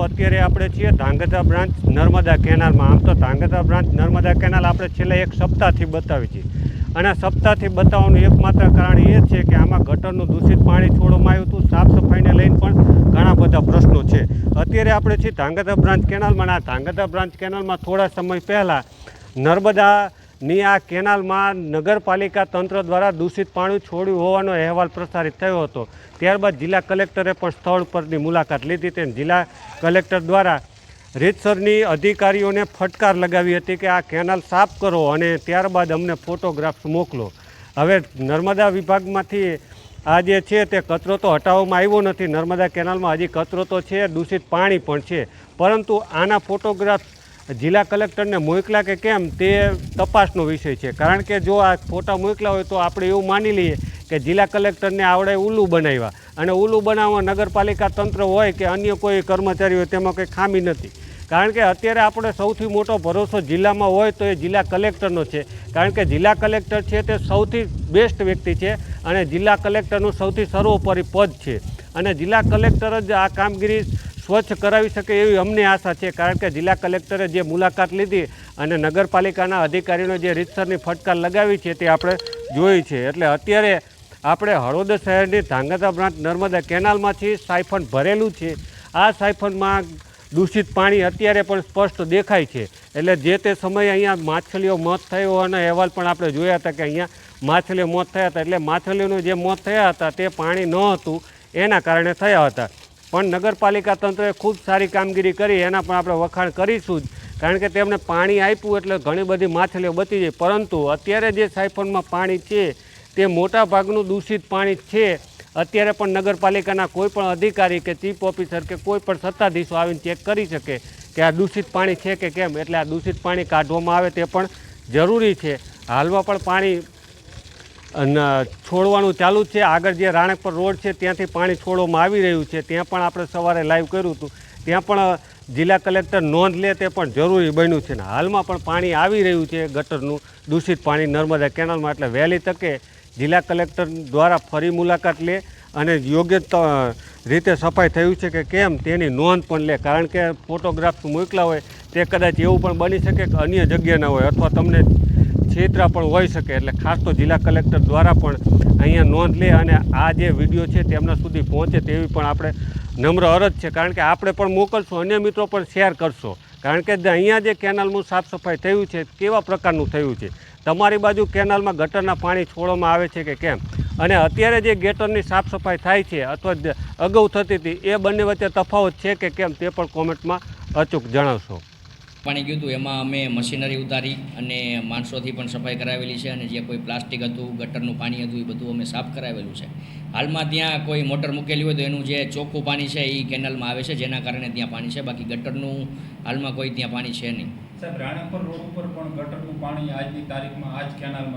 અત્યારે આપણે છીએ ધાંગધ્રા બ્રાન્ચ નર્મદા કેનાલમાં. આમ તો ધાંગધ્રા બ્રાન્ચ નર્મદા કેનાલ આપણે છેલ્લા એક સપ્તાહથી બતાવી છીએ, અને સપ્તાહથી બતાવવાનું એકમાત્ર કારણ એ છે કે આમાં ગટરનું દૂષિત પાણી છોડવામાં આવ્યું હતું. સાફ સફાઈને લઈને પણ ઘણા બધા પ્રશ્નો છે. અત્યારે આપણે છીએ ધાંગધ્રા બ્રાન્ચ કેનાલમાં. આ ધાંગધ્રા બ્રાન્ચ કેનાલમાં થોડા સમય પહેલાં નર્મદાની આ કેનાલમાં નગરપાલિકા તંત્ર દ્વારા દૂષિત પાણી છોડ્યું હોવાનો અહેવાલ પ્રસારિત થયો હતો. ત્યારબાદ જિલ્લા કલેક્ટરે પણ સ્થળ પરની મુલાકાત લીધી હતી. જિલ્લા કલેક્ટર દ્વારા રીતસરની અધિકારીઓને ફટકાર લગાવી હતી કે આ કેનાલ સાફ કરો અને ત્યારબાદ અમને ફોટોગ્રાફ્સ મોકલો. હવે નર્મદા વિભાગમાંથી આ જે છે તે કચરો તો હટાવવામાં આવ્યો નથી. નર્મદા કેનાલમાં હજી કચરો તો છે, દૂષિત પાણી પણ છે, પરંતુ આના ફોટોગ્રાફ જિલ્લા કલેક્ટરને મોકલા કે કેમ તે તપાસનો વિષય છે. કારણ કે જો આ ફોટા મોકલા હોય તો આપણે એવું માની લઈએ કે જિલ્લા કલેક્ટરને આવડે ઉલ્લુ બનાવ્યા, અને ઉલ્લુ બનાવવા નગરપાલિકા તંત્ર હોય કે અન્ય કોઈ કર્મચારી હોય તેમાં કંઈ ખામી નથી. કારણ કે અત્યારે આપણે સૌથી મોટો ભરોસો જિલ્લામાં હોય તો એ જિલ્લા કલેક્ટરનો છે. કારણ કે જિલ્લા કલેક્ટર છે તે સૌથી બેસ્ટ વ્યક્તિ છે, અને જિલ્લા કલેક્ટરનું સૌથી સર્વોપરી પદ છે, અને જિલ્લા કલેક્ટર જ આ કામગીરી સ્વચ્છ કરાવી શકે એવી અમને આશા છે. કારણ કે જિલ્લા કલેક્ટરે જે મુલાકાત લીધી અને નગરપાલિકાના અધિકારીઓને જે રીતસરની ફટકાર લગાવી છે તે આપણે જોઈ છે. એટલે અત્યારે આપણે હળવદ શહેરની ધાંગધ્રા બ્રાન્ચ નર્મદા કેનાલમાંથી સાયફન ભરેલું છે. આ સાયફનમાં દૂષિત પાણી અત્યારે પણ સ્પષ્ટ દેખાય છે. એટલે જે તે સમયે અહીંયા માછલીઓ મોત થયો અને અહેવાલ પણ આપણે જોયા હતા કે અહીંયા માછલીઓ મોત થયા હતા. એટલે માછલીઓનું જે મોત થયા હતા તે પાણી ન હતું એના કારણે થયા હતા. પણ નગરપાલિકા તંત્રએ ખૂબ સારી કામગીરી કરી, એના પણ આપણે વખાણ કરીશું જ. કારણ કે તેમણે પાણી આપ્યું એટલે ઘણી બધી માછલીઓ બચી જાય. પરંતુ અત્યારે જે સાયફનમાં પાણી છે તે મોટા ભાગનું દૂષિત પાણી છે. અત્યારે પણ નગરપાલિકાના કોઈ પણ અધિકારી કે ચીફ ઓફિસર કે કોઈ પણ સત્તાધીશો આવીને ચેક કરી શકે કે આ દૂષિત પાણી છે કે કેમ. એટલે આ દૂષિત પાણી કાઢવામાં આવે તે પણ જરૂરી છે. હાલમાં પણ પાણી છોડવાનું ચાલુ જ છે. આગળ જે રાણકપર રોડ છે ત્યાંથી પાણી છોડવામાં આવી રહ્યું છે. ત્યાં પણ આપણે સવારે લાઈવ કર્યું હતું. ત્યાં પણ જિલ્લા કલેક્ટર નોંધ લે તે પણ જરૂરી બન્યું છે. ને હાલમાં પણ પાણી આવી રહ્યું છે ગટરનું દૂષિત પાણી નર્મદા કેનાલમાં. એટલે વહેલી તકે જિલ્લા કલેક્ટર દ્વારા ફરી મુલાકાત લે અને યોગ્ય રીતે સફાઈ થયું છે કે કેમ તેની નોંધ પણ લે. કારણ કે ફોટોગ્રાફ્સ મોકલા હોય તે કદાચ એવું પણ બની શકે કે અન્ય જગ્યાના હોય અથવા તમને છેતરા પણ હોઈ શકે. એટલે ખાસ તો જિલ્લા કલેક્ટર દ્વારા પણ અહીંયા નોંધ લે અને આ જે વિડીયો છે તેમના સુધી પહોંચે તેવી પણ આપણે નમ્ર અરજ છે. કારણ કે આપણે પણ મોકલશું, અન્ય મિત્રો પણ શેર કરશો. કારણ કે અહીંયા જે કેનાલનું સાફ સફાઈ થયું છે કેવા પ્રકારનું થયું છે, તમારી બાજુ કેનાલમાં ગટરના પાણી છોડવામાં આવે છે કે કેમ, અને અત્યારે જે ગટરની સાફ સફાઈ થાય છે અથવા અગાઉ થતી હતી એ બંને વચ્ચે તફાવત છે કે કેમ તે પણ કોમેન્ટમાં અચૂક જણાવશો. પાણી ગયું હતું એમાં અમે મશીનરી ઉતારી અને માણસોથી પણ સફાઈ કરાવેલી છે, અને જે કોઈ પ્લાસ્ટિક હતું, ગટરનું પાણી હતું એ બધું અમે સાફ કરાવેલું છે. હાલમાં ત્યાં કોઈ મોટર મૂકેલી હોય તો એનું જે ચોખ્ખું પાણી છે એ કેનાલમાં આવે છે, જેના કારણે ત્યાં પાણી છે. બાકી ગટરનું હાલમાં કોઈ ત્યાં પાણી છે નહીં. સાહેબ, રાણકપર રોડ ઉપર પણ ગટરનું પાણી આજની તારીખમાં આ જ કેનાલમાં